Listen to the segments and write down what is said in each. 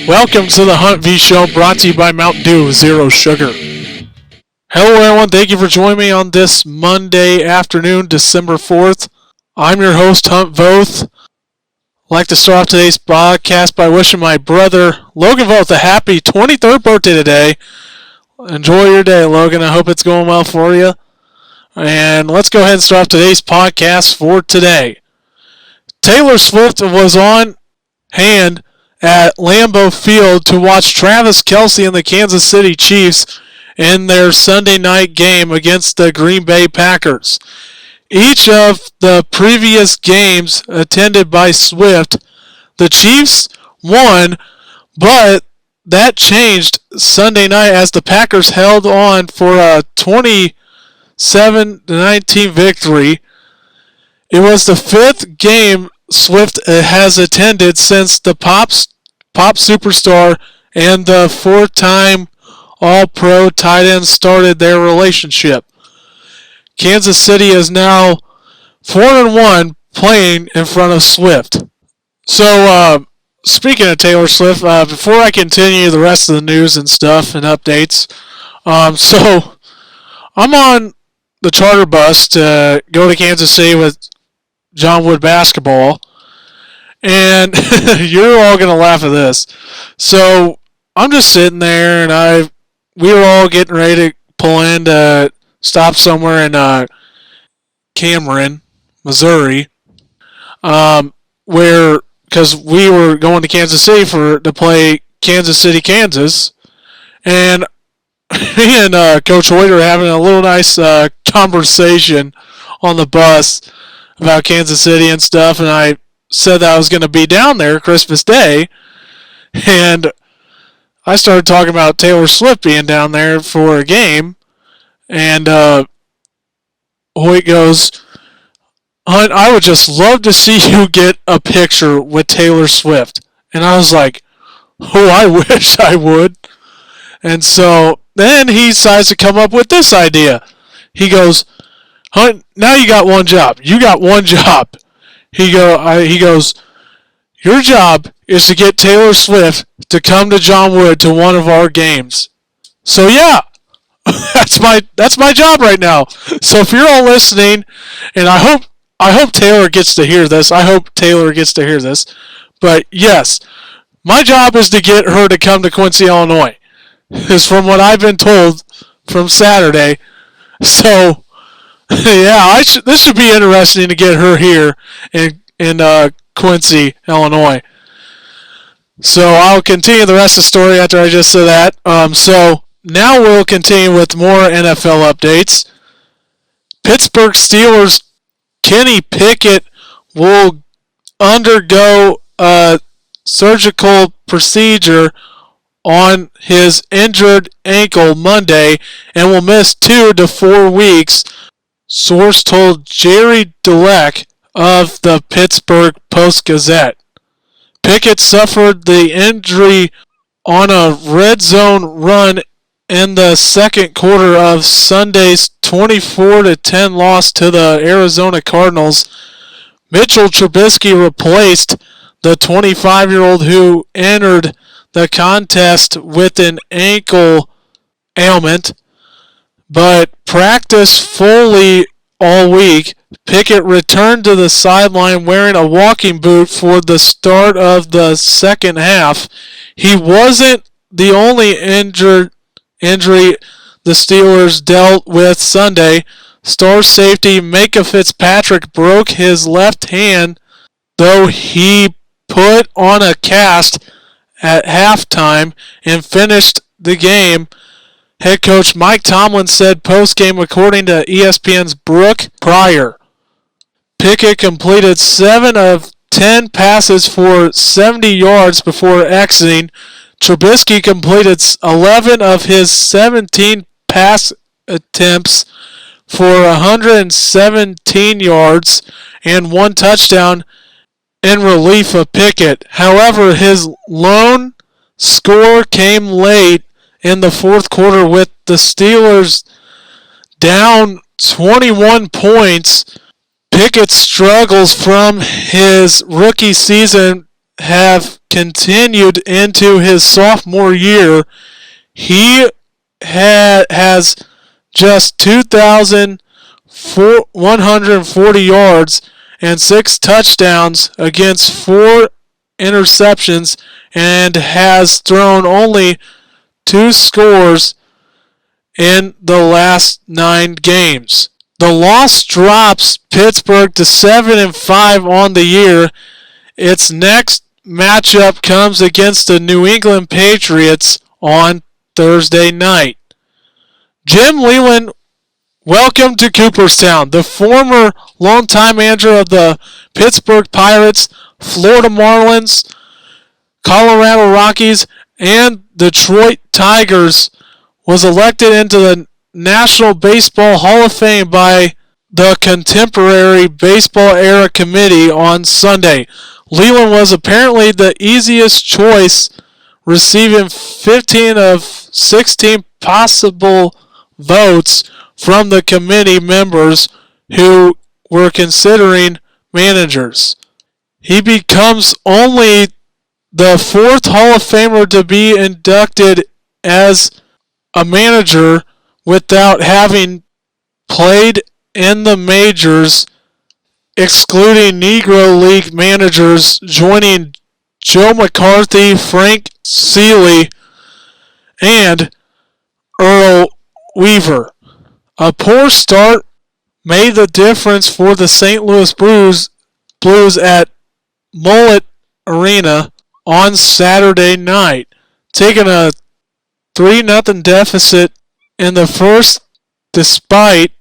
Welcome to the Hunt V Show, brought to you by Mountain Dew Zero Sugar. Hello everyone, thank you for joining me on this Monday afternoon, December 4th. I'm your host, Hunt Voth. I'd like to start off today's broadcast by wishing my brother, Logan Voth, a happy 23rd birthday today. Enjoy your day, Logan. I hope it's going well for you. And let's go ahead and start off today's podcast for today. Taylor Swift was on hand at Lambeau Field to watch Travis Kelce and the Kansas City Chiefs in their Sunday night game against the Green Bay Packers. Each of the previous games attended by Swift, the Chiefs won, but that changed Sunday night as the Packers held on for a 27-19 victory. It was the fifth game Swift has attended since the pop superstar and the four-time All-Pro tight end started their relationship. Kansas City is now 4-1 playing in front of Swift. So, speaking of Taylor Swift, before I continue the rest of the news and stuff and updates, so I'm on the charter bus to go to Kansas City with John Wood basketball, and you're all going to laugh at this. So I'm just sitting there, and we were all getting ready to pull in to stop somewhere in Cameron, Missouri, because we were going to Kansas City to play Kansas City, Kansas, and me and Coach Hoyt are having a little nice conversation on the bus about Kansas City and stuff, and I said that I was going to be down there Christmas Day, and I started talking about Taylor Swift being down there for a game, and Hoyt goes, "Hunt, I would just love to see you get a picture with Taylor Swift." And I was like, "Oh, I wish I would." And so then he decides to come up with this idea. He goes, "Hunt, now you got one job. You got one job." He goes, "Your job is to get Taylor Swift to come to John Wood to one of our games." So yeah, that's my job right now. So if you're all listening, and I hope Taylor gets to hear this. But yes, my job is to get her to come to Quincy, Illinois. Is from what I've been told from Saturday. So yeah, this should be interesting to get her here in Quincy, Illinois. So I'll continue the rest of the story after I just said that. So now we'll continue with more NFL updates. Pittsburgh Steelers Kenny Pickett will undergo a surgical procedure on his injured ankle Monday and will miss 2 to 4 weeks, source told Jerry Dulac of the Pittsburgh Post-Gazette. Pickett suffered the injury on a red zone run in the second quarter of Sunday's 24-10 loss to the Arizona Cardinals. Mitchell Trubisky replaced the 25-year-old who entered the contest with an ankle ailment, but practiced fully all week. Pickett returned to the sideline wearing a walking boot for the start of the second half. He wasn't the only injury the Steelers dealt with Sunday. Star safety Micah Fitzpatrick broke his left hand, though he put on a cast at halftime and finished the game. Head coach Mike Tomlin said post-game, according to ESPN's Brooke Pryor. Pickett completed 7 of 10 passes for 70 yards before exiting. Trubisky completed 11 of his 17 pass attempts for 117 yards and 1 touchdown in relief of Pickett. However, his lone score came late in the fourth quarter with the Steelers down 21 points. Pickett struggles from his rookie season have continued into his sophomore year. He has just 2,140 yards and 6 touchdowns against 4 interceptions and has thrown only 2 scores in the last 9 games. The loss drops Pittsburgh to 7-5 on the year. Its next matchup comes against the New England Patriots on Thursday night. Jim Leyland, welcome to Cooperstown. The former longtime manager of the Pittsburgh Pirates, Florida Marlins, Colorado Rockies, and Detroit Tigers, was elected into the National Baseball Hall of Fame by the Contemporary Baseball Era Committee on Sunday. Leyland was apparently the easiest choice, receiving 15 of 16 possible votes from the committee members who were considering managers. He becomes only the 4th Hall of Famer to be inducted as a manager without having played in the majors, excluding Negro League managers, joining Joe McCarthy, Frank Seeley, and Earl Weaver. A poor start made the difference for the St. Louis Blues at Mullet Arena on Saturday night, taking a 3-0 deficit in the first despite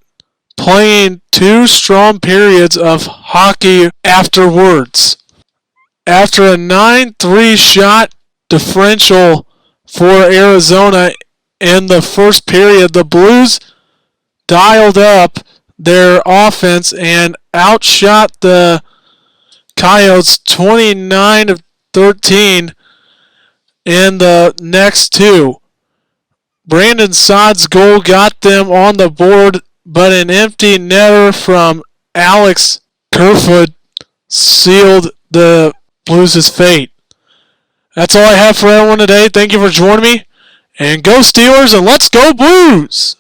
playing 2 strong periods of hockey afterwards. After a 9-3 shot differential for Arizona in the first period, the Blues dialed up their offense and outshot the Coyotes 29-13 in the next 2. Brandon Saad's goal got them on the board, but an empty netter from Alex Kerfoot sealed the Blues' fate. That's all I have for everyone today. Thank you for joining me. And go Steelers, and let's go Blues!